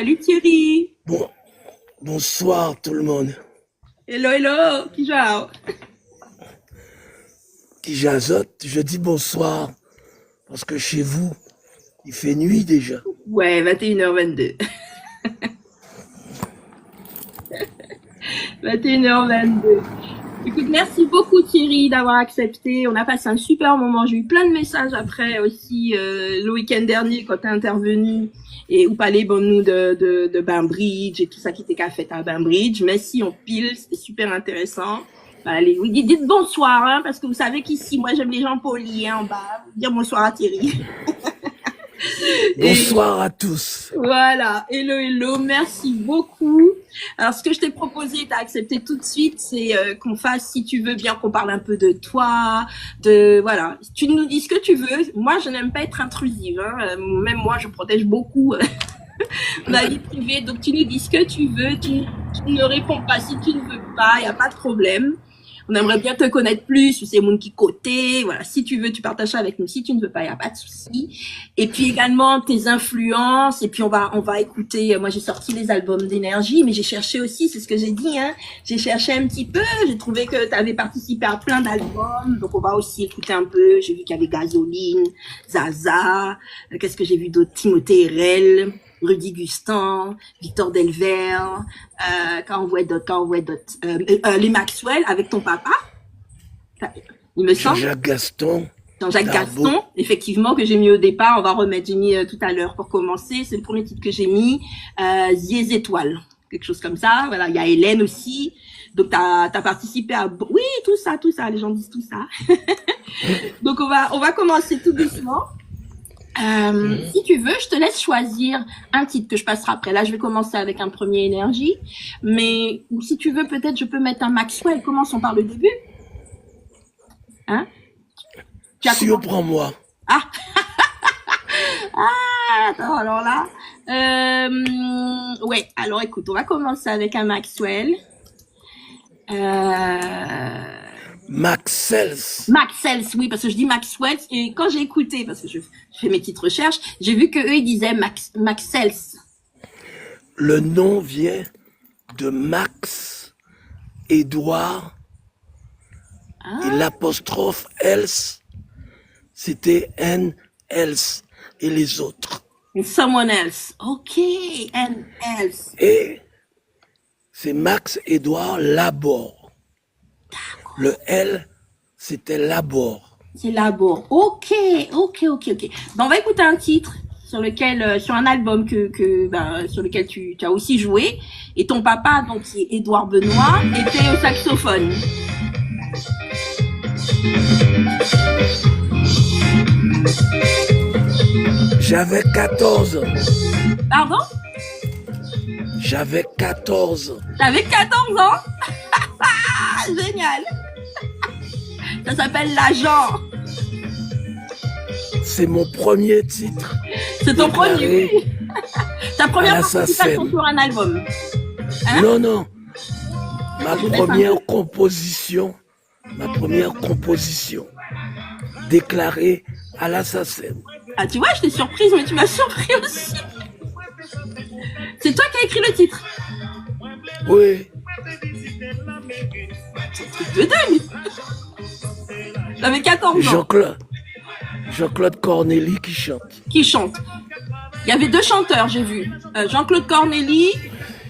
Salut Thierry. Bon, bonsoir tout le monde. Hello, hello. Kijao. Qui jasote, je dis bonsoir parce que chez vous, il fait nuit déjà. Ouais, 21h22. 21h22. Écoute, merci beaucoup Thierry d'avoir accepté. On a passé un super moment. J'ai eu plein de messages après aussi le week-end dernier quand t'es intervenu et où parlait bon nous de Bainbridge et tout ça qui était qu'à fait à Bainbridge. Merci, on pile, c'était super intéressant. Allez, oui, dites bonsoir, hein, parce que vous savez qu'ici, moi j'aime les gens polis hein, en bas. Dire bonsoir à Thierry. Bonsoir à tous. Voilà, hello, hello, merci beaucoup. Alors, ce que je t'ai proposé, tu as accepté tout de suite, c'est qu'on fasse, si tu veux bien, qu'on parle un peu de toi, voilà, tu nous dis ce que tu veux. Moi, je n'aime pas être intrusive, hein. Même moi, je protège beaucoup ma vie privée, donc tu nous dis ce que tu veux, tu ne réponds pas si tu ne veux pas, il n'y a pas de problème. On aimerait bien te connaître plus, c'est mon qui côté, voilà, si tu veux, tu partages ça avec nous, si tu ne veux pas, il n'y a pas de souci. Et puis également tes influences, et puis on va écouter, moi j'ai sorti les albums d'énergie, mais j'ai cherché aussi, c'est ce que j'ai dit, hein, j'ai cherché un petit peu, j'ai trouvé que tu avais participé à plein d'albums, donc on va aussi écouter un peu, j'ai vu qu'il y avait Gasoline, Zaza, qu'est-ce que j'ai vu d'autre, Timothée Herel, Rudy Gustan, Victor Delvert, quand on voit d'autres, les Maxwell avec ton papa, il me semble. Jean-Jacques Gaston. Jean-Jacques Gaston, effectivement, que j'ai mis au départ, on va remettre, j'ai mis tout à l'heure pour commencer, c'est le premier titre que j'ai mis, Ziez Étoiles, quelque chose comme ça, voilà, il y a Hélène aussi, donc t'as participé à, oui, tout ça, les gens disent tout ça. Donc on va commencer tout doucement. Si tu veux, je te laisse choisir un titre que je passerai après. Là, je vais commencer avec un premier énergie. Mais ou si tu veux, peut-être je peux mettre un Maxwell. Commençons par le début. Hein? Surprends-moi. Ah, attends, alors là. Ouais, alors écoute, on va commencer avec un Maxwell. Maxels, oui, parce que je dis Maxwell, et quand j'ai écouté, parce que je fais mes petites recherches, j'ai vu que eux ils disaient Maxels. Le nom vient de Max, Édouard, et l'apostrophe else, c'était N, else, et les autres. And someone else. Ok, and else. Et c'est Max, Édouard, Labor. Le L, c'était Labor. C'est Labor. Ok. Ben, on va écouter un titre sur lequel, sur un album sur lequel tu as aussi joué. Et ton papa, donc, qui est Édouard Benoît, était au saxophone. J'avais 14 ans. Pardon? J'avais 14 ans. T'avais 14 ans? Génial. Ça s'appelle L'Agent. C'est mon premier titre. C'est ton premier. Ta première participation sur un album. Hein? Non. Ma première composition déclarée à la SACEM. Ah, tu vois, j'étais surprise, mais tu m'as surpris aussi. C'est toi qui as écrit le titre? Oui. C'est un truc de dingue. T'avais 14 ans. Jean-Claude Cornély qui chante. Il y avait deux chanteurs, j'ai vu. Jean-Claude Cornély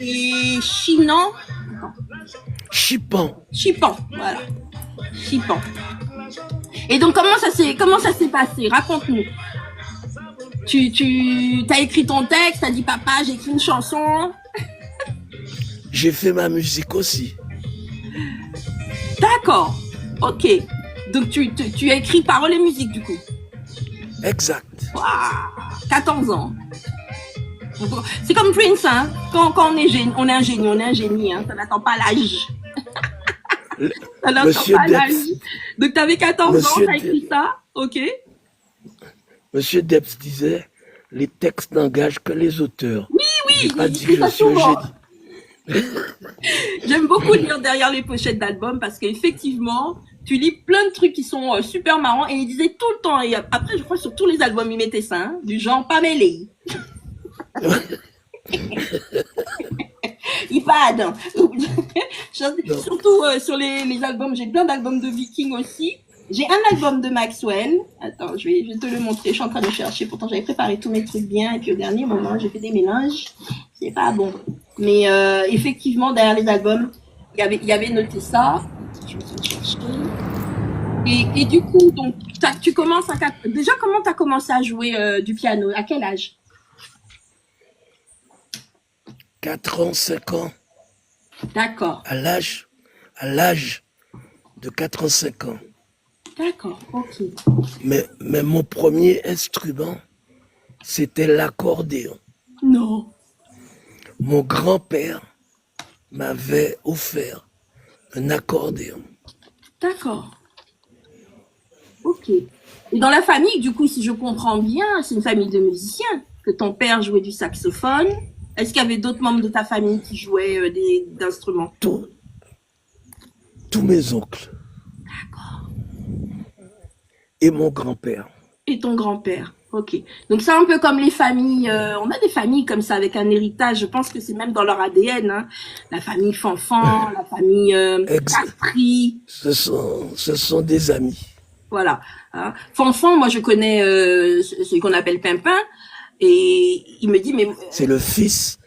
et Chipan, voilà. Chipan. Et donc, comment ça s'est passé? Raconte-nous. Tu as écrit ton texte, t'as dit papa, j'ai écrit une chanson. J'ai fait ma musique aussi. D'accord. Ok. Donc, tu as écrit paroles et musique, du coup. Exact. Waouh, 14 ans. C'est comme Prince, hein. Quand on est génie, on est un génie, hein. Ça n'attend pas l'âge. Ça n'attend pas l'âge. Donc, t'avais 14 ans, t'as écrit ça. Ok. Monsieur Debs disait, les textes n'engagent que les auteurs. Oui, j'ai pas dit que ça je suis un souvent. génie. J'aime beaucoup lire derrière les pochettes d'albums parce qu'effectivement, tu lis plein de trucs qui sont super marrants et il disait tout le temps, et après je crois sur tous les albums il mettait ça, hein, du genre pas mêlé. balade. Hein. Non. Surtout sur les albums, j'ai plein d'albums de Vikings aussi. J'ai un album de Maxwell. Attends, je vais te le montrer. Je suis en train de chercher. Pourtant, j'avais préparé tous mes trucs bien. Et puis, au dernier moment, j'ai fait des mélanges. C'est pas bon. Mais effectivement, derrière les albums, il y avait noté ça. Je vais te chercher. Et du coup, donc, tu commences à... Déjà, comment tu as commencé à jouer du piano? À quel âge? 4 ans, 5 ans, D'accord. à l'âge de 4 ans, 5 ans. D'accord, ok. Mais mon premier instrument, c'était l'accordéon. Non. Mon grand-père m'avait offert un accordéon. D'accord. Ok. Et dans la famille, du coup, si je comprends bien, c'est une famille de musiciens, que ton père jouait du saxophone. Est-ce qu'il y avait d'autres membres de ta famille qui jouaient d'instruments? Tous mes oncles D'accord. et mon grand-père. Et ton grand-père. Ok. Donc c'est un peu comme les familles. On a des familles comme ça avec un héritage. Je pense que c'est même dans leur ADN. Hein. La famille Fanfan, la famille Ex- Castries. ce sont des amis. Voilà. Hein. Fanfan, moi je connais celui qu'on appelle Pimpin. Et il me dit, mais C'est le fils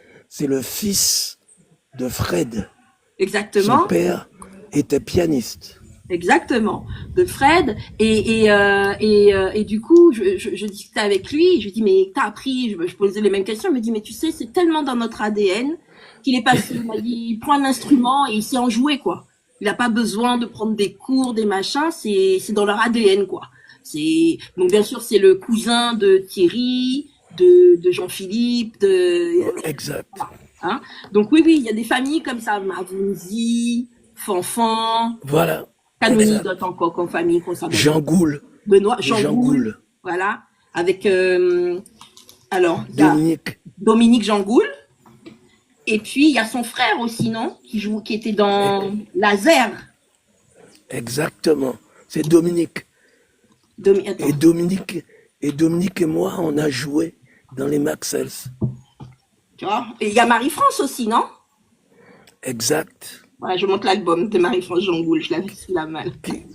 de Fred. Son exactement, père était pianiste. exactement, de Fred. Et du coup, je discutais avec lui. Je lui dis, mais t'as appris? Je posais les mêmes questions. Il me dit, mais tu sais, c'est tellement dans notre ADN qu'il est passé. Il m'a dit, il prend l'instrument et il sait en jouer, quoi. Il n'a pas besoin de prendre des cours, des machins. C'est dans leur ADN, quoi. Donc bien sûr, c'est le cousin de Thierry, de Jean-Philippe, Exact. hein. Donc oui, il y a des familles comme ça, Mavunzi, Fanfan, Voilà. Canouni Exact. d'autres encore comme famille qu'on s'appelle. Jean Goul. Benoît, Jean Jean Goul, Goul. voilà, avec alors il y a Dominique. Dominique Jean Goul, et puis il y a son frère aussi, non, qui était dans Laser. Exactement. C'est Dominique. Attends, Et Dominique et moi, on a joué dans les Maxels. tu vois. Et il y a Marie-France aussi, non? Exact. Voilà, je montre l'album de Marie-France Jean Goul, je l'avais sous la main.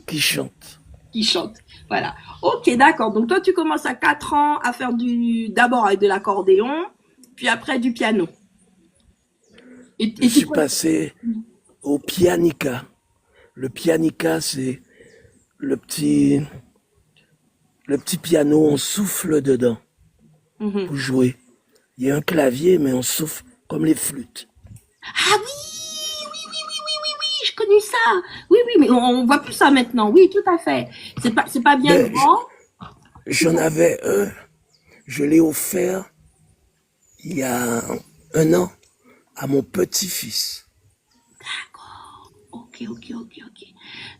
Qui chante. Qui chante. Voilà. Ok, d'accord. Donc toi, tu commences à 4 ans à faire d'abord avec de l'accordéon, puis après du piano. Je suis passé au pianica. Le pianica, c'est le petit piano, on souffle dedans pour jouer. Il y a un clavier, mais on souffle comme les flûtes. Ah oui, j'ai connu ça. Oui, mais on voit plus ça maintenant. Oui, tout à fait. C'est pas bien Mais grand. j'en avais un, je l'ai offert il y a 1 an à mon petit-fils. D'accord. Ok.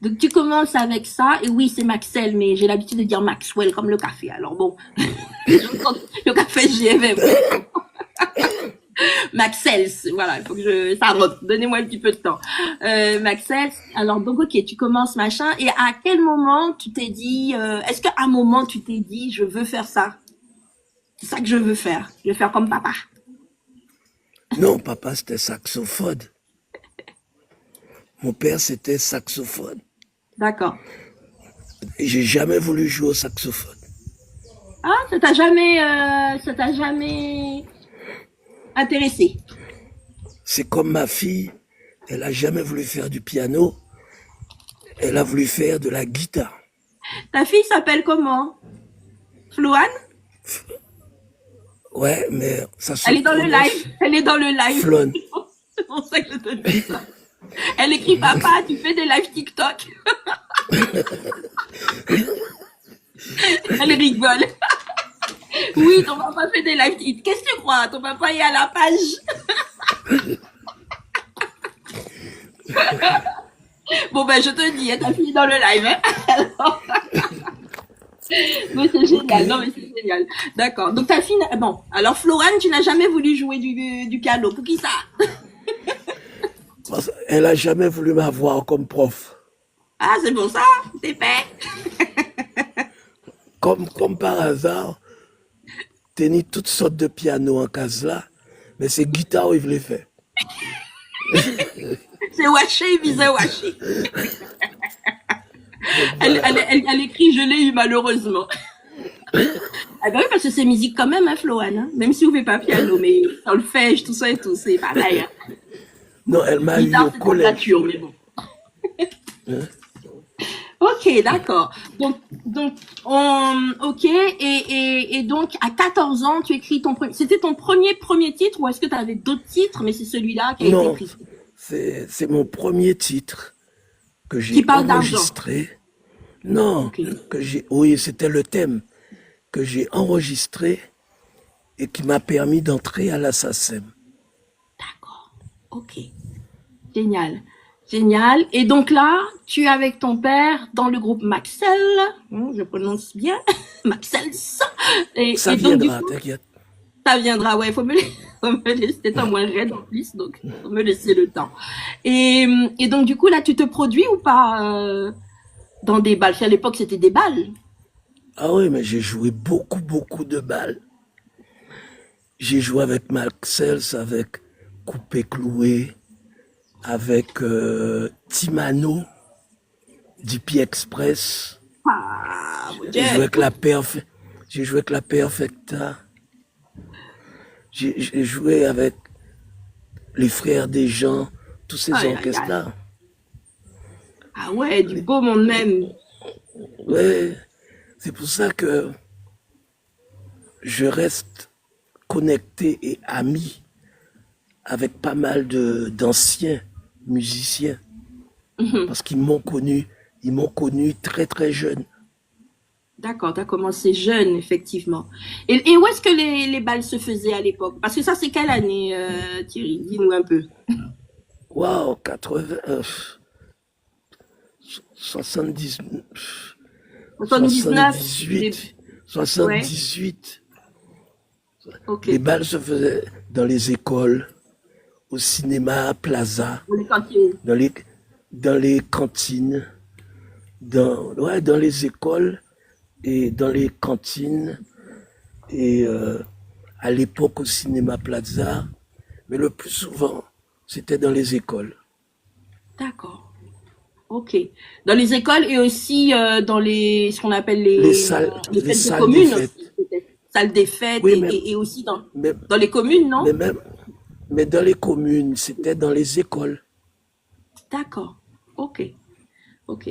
Donc tu commences avec ça, et oui, c'est Maxwell, mais j'ai l'habitude de dire Maxwell comme le café. Alors bon, le café, j'y ai même. Maxels, voilà, il faut que ça rentre. Donnez-moi un petit peu de temps. Maxels, alors donc ok, tu commences machin, et à quel moment tu t'es dit, est-ce qu'à un moment tu t'es dit, je veux faire ça, c'est ça que je veux faire, je vais faire comme papa. Non, papa, c'était saxophone. Mon père, c'était saxophone. D'accord. Et j'ai jamais voulu jouer au saxophone. Ah, ça t'a jamais intéressé. C'est comme ma fille, elle a jamais voulu faire du piano, elle a voulu faire de la guitare. Ta fille s'appelle comment? Floane? Ouais, mais ça se Elle est dans le prononce live. Elle est dans le live. Flonne. C'est pour ça que je te dis ça. Elle écrit papa, tu fais des lives TikTok. Elle rigole. Oui, ton papa fait des lives TikTok. Qu'est-ce que tu crois? Ton papa est à la page. Bon ben je te dis, hein, ta fille est dans le live. Hein. Alors... Mais c'est génial, non mais c'est génial. D'accord. Donc ta fille, bon, alors Florane, tu n'as jamais voulu jouer du piano. Pour qui ça? Elle a jamais voulu m'avoir comme prof. Ah, c'est pour ça, t'es fait. Comme par hasard, tenir toutes sortes de pianos en case là, mais c'est guitare où il voulait faire. C'est Waché, visait Waché. Donc voilà. Elle écrit je l'ai eu malheureusement. Ah bah oui, parce que c'est musique quand même, hein, Floane, hein. Même si vous ne faites pas piano, mais solfège, tout ça et tout, c'est pareil. Hein. Non, elle m'a eu au Guitare, c'est dans la collège. nature, mais bon. Hein. Ok, d'accord. Ok, et donc à 14 ans, tu écris ton premier. C'était ton premier titre ou est-ce que tu avais d'autres titres, mais c'est celui-là qui a été Non, pris, c'est mon premier titre que qui j'ai parle d'argent. enregistré. Non, Ok, oui, c'était le thème que j'ai enregistré et qui m'a permis d'entrer à la SACEM. d'accord. Ok, génial, génial. Et donc là, tu es avec ton père dans le groupe Maxel, je prononce bien, Maxel. Ça Et donc du viendra, coup, t'inquiète. ça viendra, ouais, faut me laisser, c'était un moins raide en plus, donc faut me laisser le temps. Et donc du coup, là, tu te produis ou pas dans des balles? Parce qu'à l'époque, c'était des balles. Ah oui, mais j'ai joué beaucoup, beaucoup de balles. J'ai joué avec Maxels, avec Coupé Cloué, avec Timano, DP Express. Ah, mon Dieu. J'ai joué avec la Perf... J'ai joué avec la Perfecta. J'ai joué avec les Frères des gens, tous ces Aïe, aïe, aïe. orchestres-là. Ah ouais, du beau monde même. Ouais, c'est pour ça que je reste connecté et ami avec pas mal d'anciens musiciens parce ils m'ont connu très très jeune. D'accord, tu as commencé jeune, effectivement. Et où est-ce que les balles se faisaient à l'époque? Parce que ça, c'est quelle année, Thierry? Dis-nous un peu. Waouh, 80, 70, 79, 78, ouais, 78. ok. Les balles se faisaient dans les écoles, au cinéma, à Plaza, On est quantiers. dans les, dans les cantines, dans les écoles et dans les cantines et à l'époque au cinéma Plaza, mais le plus souvent, c'était dans les écoles. D'accord. Ok. Dans les écoles et aussi dans ce qu'on appelle les Les fêtes de salles des communes aussi, fêtes. peut-être. Salles des fêtes Oui, et aussi mais, dans les communes, mais non? même, mais dans les communes, c'était dans les écoles. D'accord. Ok. Ok.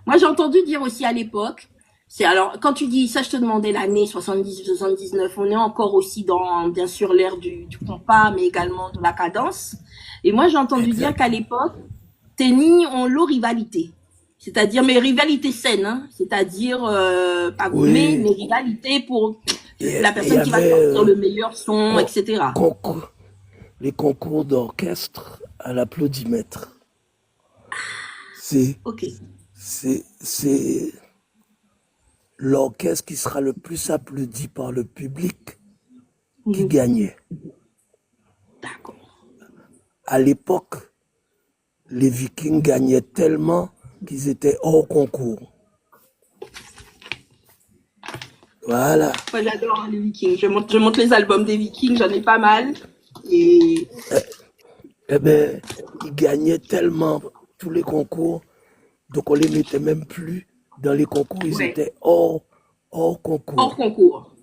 Moi, j'ai entendu dire aussi à l'époque, c'est alors, quand tu dis ça, je te demandais l'année 70-79, on est encore aussi dans, bien sûr, l'ère du compas, mais également de la cadence. Et moi, j'ai entendu dire qu'à Exact. l'époque, tennis ont l'eau rivalité. C'est-à-dire, mais rivalité saine, hein, c'est-à-dire, pas gourmet, Oui, mais rivalité pour la il y personne qui va avait sortir le meilleur son, con- etc. concours, les concours d'orchestre à l'applaudimètre. C'est, Ok. c'est l'orchestre qui sera le plus applaudi par le public qui Mhm. gagnait. D'accord. À l'époque, les Vikings gagnaient tellement qu'ils étaient hors concours. Voilà. Moi, j'adore hein, les Vikings. Je monte les albums des Vikings, j'en ai pas mal. Et Eh bien, ils gagnaient tellement tous les concours, donc on les mettait même plus dans les concours, ils ouais, étaient hors hors concours. concours.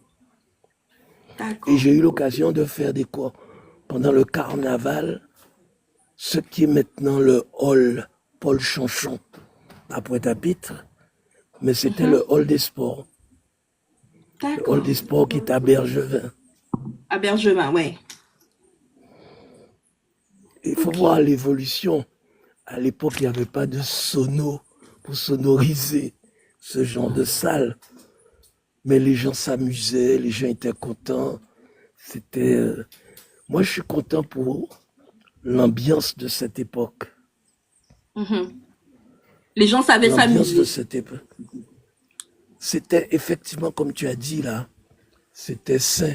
Et D'accord. j'ai eu l'occasion de faire des cours pendant le carnaval, ce qui est maintenant le hall Paul Chanchon à Pointe-à-Pitre, mais c'était Mhm. le hall des sports. Le hall D'accord. des sports qui est à Bergevin. À Bergevin, ouais. Il faut Ok. voir l'évolution. À l'époque, il n'y avait pas de sono pour sonoriser ce genre de salle. Mais les gens s'amusaient, les gens étaient contents. C'était. Moi, je suis content pour l'ambiance de cette époque. Mhm. Les gens savaient L'ambiance de s'amuser. cette époque. C'était effectivement, comme tu as dit là, c'était sain.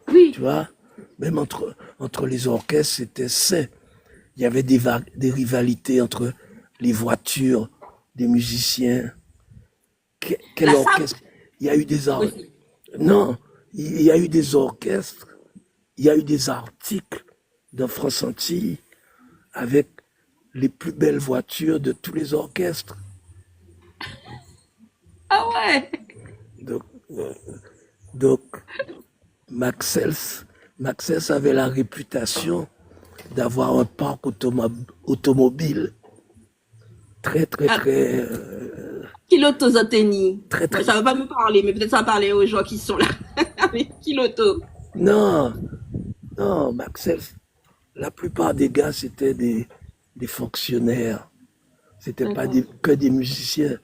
Tu Oui. vois, même entre les orchestres, c'était sain. Il y avait des rivalités entre les voitures des musiciens. Quel La SAP orchestre? Il y a eu des aussi. Non, il y a eu des orchestres, il y a eu des articles dans France Antilles avec les plus belles voitures de tous les orchestres. Ah ouais. Donc, euh, donc Maxels avait la réputation d'avoir un parc automobile très, très, Ah, très, Kiloto Zoteni. très, Bon, très. ça va pas me parler, mais peut-être ça va parler aux gens qui sont là. Mais Kiloto. Non, non, Maxels, la plupart des gars, c'était des fonctionnaires. C'était pas D'accord. que des musiciens.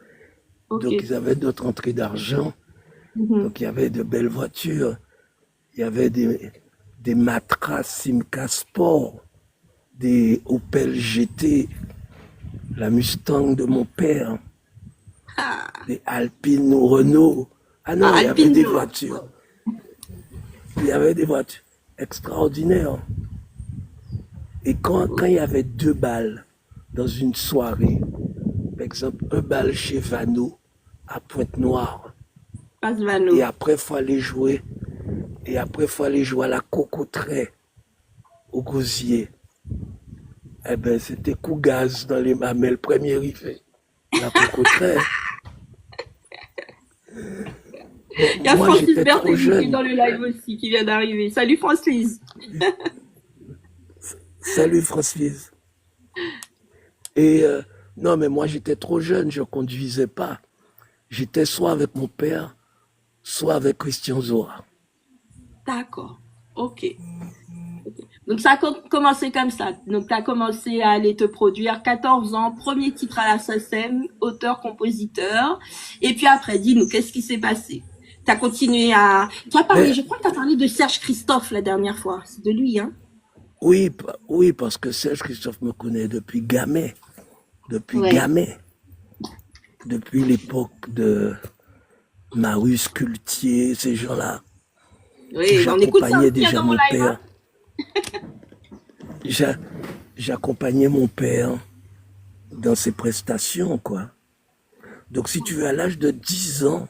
Ok. Donc, ils avaient d'autres entrées d'argent. Mhm. Donc, il y avait de belles voitures. Il y avait des Matra Simca Sport, des Opel GT, la Mustang de mon père, Ah, des Alpine ou Renault. Ah non, ah, il y avait des Alpino. voitures. Il y avait des voitures extraordinaires. Et quand il y avait 2 balles dans une soirée, par exemple, un bal chez Vano à Pointe-Noire, et Pasvano. après, il faut aller jouer, et après, il faut aller jouer à la Cocoterie, au Gosier. Eh ben, c'était coup gaz dans les mamelles, premier rivet. La Cocoterie. Bon, Il y a moi, Francis j'étais trop Berthelli qui est jeune. dans le live aussi, qui vient d'arriver. Salut Francis. Salut, Francis. Et non, mais moi, j'étais trop jeune, je ne conduisais pas. J'étais soit avec mon père, soit avec Christian Zora. D'accord. Ok. Donc ça a commencé comme ça. Donc tu as commencé à aller te produire 14 ans, premier titre à la SACEM, auteur-compositeur. Et puis après, dis-nous, qu'est-ce qui s'est passé? Tu as continué à... Tu as parlé, Mais je crois que tu as parlé de Serge Christophe la dernière fois. C'est de lui, hein? oui, oui, parce que Serge Christophe me connaît depuis Ouais. gamin, depuis l'époque de Marius Cultier, ces gens-là, où Oui, on écoute ça j'accompagnais aussi hein, déjà dans mon mon live, père. hein? J'a- J'accompagnais mon père dans ses prestations, quoi. Donc, si tu veux, à l'âge de 10 ans,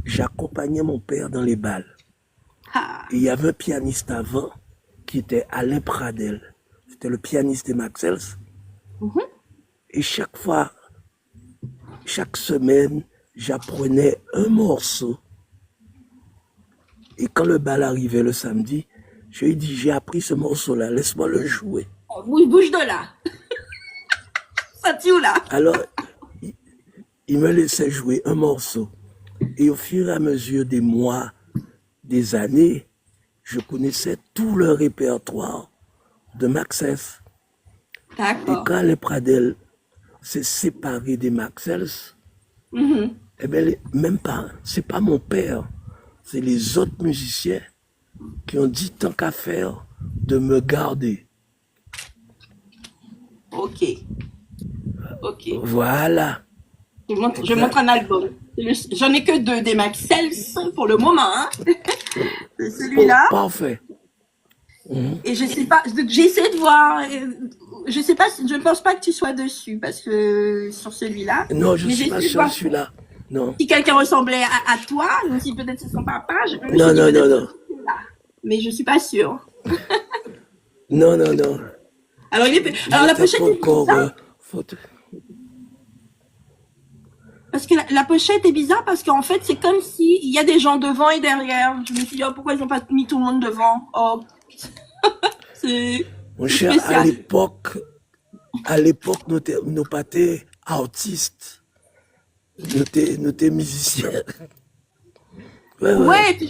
j'accompagnais mon père dans les balles. Ah, Et il y avait un pianiste avant qui était Alain Pradel. C'était le pianiste de Maxels. mhm. Et chaque fois, chaque semaine, j'apprenais un morceau. Et quand le bal arrivait le samedi, je lui dis, j'ai appris ce morceau-là, laisse-moi le jouer. Oh, bouge de là. Ça tue là. Alors, il, il me laissait jouer un morceau. Et au fur et à mesure des mois, des années, je connaissais tout le répertoire de Maxès. Et D'accord. quand les Pradel s'est séparé des Maxels, Mhm. eh bien, même pas, c'est pas mon père, c'est les autres musiciens qui ont dit tant qu'à faire de me garder. Ok. Ok. Voilà, Je montre exact. un album. J'en ai que deux des Maxels pour le moment, hein. C'est Oh, celui-là. parfait. Mhm. Et je sais pas, j'ai essayé de voir. Je sais pas, je ne pense pas que tu sois dessus parce que sur celui-là. Non, je ne Mais suis j'ai pas essayé de sur voir celui-là. Non. si quelqu'un ressemblait à toi, ou si peut-être c'est son papa. Je me suis Non, dit non, non, peut-être non. c'est celui-là. Mais je suis pas sûre. Non, non, non. Alors la J'étais pochette pas est encore bizarre photo. parce que la pochette est bizarre parce qu'en fait c'est comme si il y a des gens devant et derrière. Je me suis dit oh, pourquoi ils n'ont pas mis tout le monde devant. Oh, c'est Mon c'est cher, spécial. à l'époque, nous pas été artistes, nous étions musiciens. Ouais, ouais. Ouais, et puis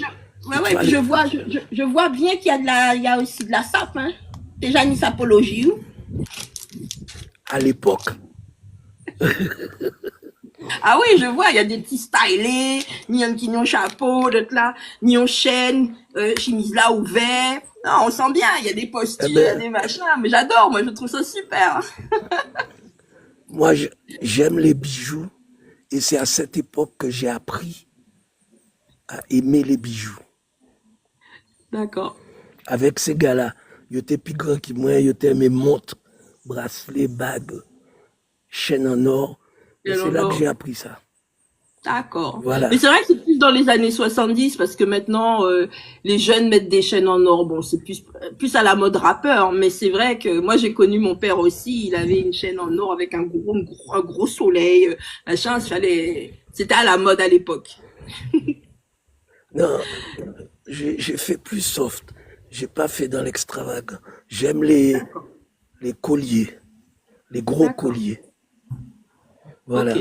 Tu vois, puis je vois bien qu'il y a il y a aussi de la sape, hein. Déjà une sapologie. à l'époque, Ah oui, je vois, il y a des petits stylés, ni un qui ont chapeau, d'autres là, ni ont chaîne, chemise là ouvert. Non, on sent bien, il y a des eh postures, il y a ben, des machins, mais j'adore, moi je trouve ça super. moi, j'aime les bijoux et c'est à cette époque que j'ai appris à aimer les bijoux. D'accord. Avec ces gars-là, ils étaient plus grands que moi, ils étaient mes montres, bracelets, bagues, chaînes en or. Et Et c'est alors, là que non. j'ai appris ça. D'accord. Mais Voilà. c'est vrai que c'est plus dans les années 70 parce que maintenant les jeunes mettent des chaînes en or. Bon, c'est plus à la mode rappeur, mais c'est vrai que moi j'ai connu mon père aussi, il avait une chaîne en or avec un gros soleil, machin, c'était à la mode à l'époque. Non, j'ai fait plus soft. J'ai pas fait dans l'extravagant. J'aime D'accord. les colliers, les gros D'accord. colliers. OK. Voilà.